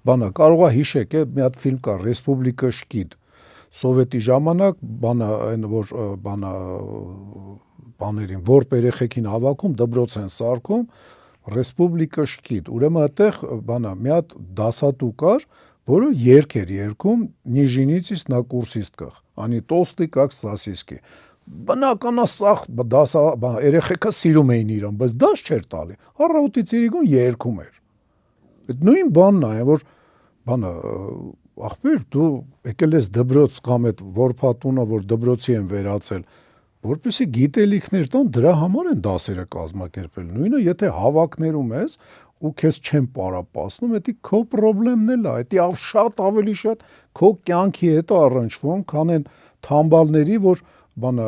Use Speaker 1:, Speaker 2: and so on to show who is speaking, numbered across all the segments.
Speaker 1: բանա կարող է հիշեք, մի հատ ֆիլմ կա Ռեսպուբլիկա Շկիդ, սովետի ժամանակ բանա այն որ բանա բաներին որբ երեխեքին հավաքում դպրոց են սարքում Ռեսպուբլիկա Շկիդ, ուրեմն այդտեղ բանա մի հատ դասատու կար, որը երգ էր երգում Նիժինիցից на Курсистках, они толстые как сосиски. Բնականա սախ դասա երեխեքը սիրում էին իրան, բայց դաս չէր տալի։ Առավոտից իրիկուն երգում էր։ Այդ նույն բանն է, որ բանը ախպեր դու եկել ես դպրոց կամ այդ որփատունը, որ դպրոցի են վերացել, որպեսզի գիտելիքներ տան, դրա համար են դասերը կազմակերպել։ Նույնը եթե հավաքներում ես ու քեզ չեն պարապացնում, դա քո խնդիրն է, դա շատ ավելի շատ քո կյանքի հետ առնչվում, քան են թամբալների, որ բանը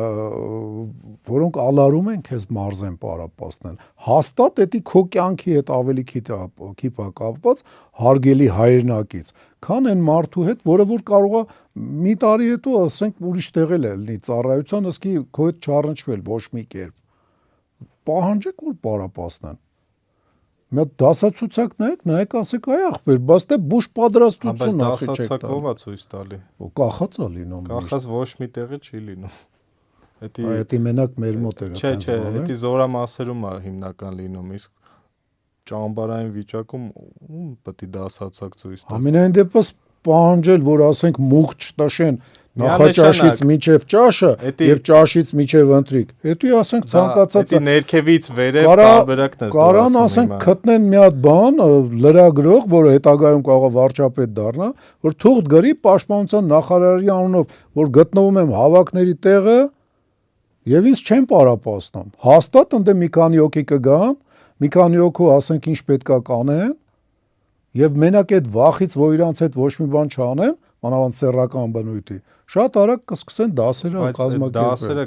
Speaker 1: որոնք ալարում են քեզ մարզեն պարապացնեն հաստատ դա քո կյանքի հետ ավելի քիփա կապված հարգելի հայրենակից քան այն մարդու հետ որը որ կարող է մի տարի հետո ասենք ուրիշ տեղ էլ լինի ծառայության ըսկի քո հետ չառնչվել ոչ մի կերպ պահանջեք որ պարապացնեն մի դասացուցակ նայեք ասեք այ ախպեր բայց դե բուժ պատրաստություն
Speaker 2: դասացուցակ ով է ցույց տալի
Speaker 1: կախած է լինում
Speaker 2: կախած ոչ մի տեղը չի լինում
Speaker 1: Դա մենակ մեր մոտ էր
Speaker 2: Չէ, դա զորամասերում է հիմնական լինում, իսկ ճամբարային վիճակում պետք է դասացակ ցույց տալ։
Speaker 1: Ամենայն դեպս պահանջել, որ ասենք մուղ չտաշեն նախաճաշից մինչև ճաշը եւ ճաշից մինչև ընթրիկ։ Դա ասենք ցանկացած
Speaker 2: Դա ներքևից վերև տարբերակն է։
Speaker 1: Կարան ասենք գտնեն մի հատ բան լրագրող, որը հետագայում կարող է վարչապետ դառնա, որ թուղթ գրի պաշտպանության նախարարի անունով, որ գտնվում եմ հավաքների տեղը Եվ ինձ չեն պարապացնում, հաստատ ընդ մի քանի հոգի կգան, մի քանի հոգու ասենք ինչ պետքա կանեն, եւ մենակ այդ վախից, որ իրանց հետ ոչ մի բան չանեն, մանավանդ սեռական բնույթի, շատ արագ կսկսեն դասերը կազմակերպել։
Speaker 2: Դասերը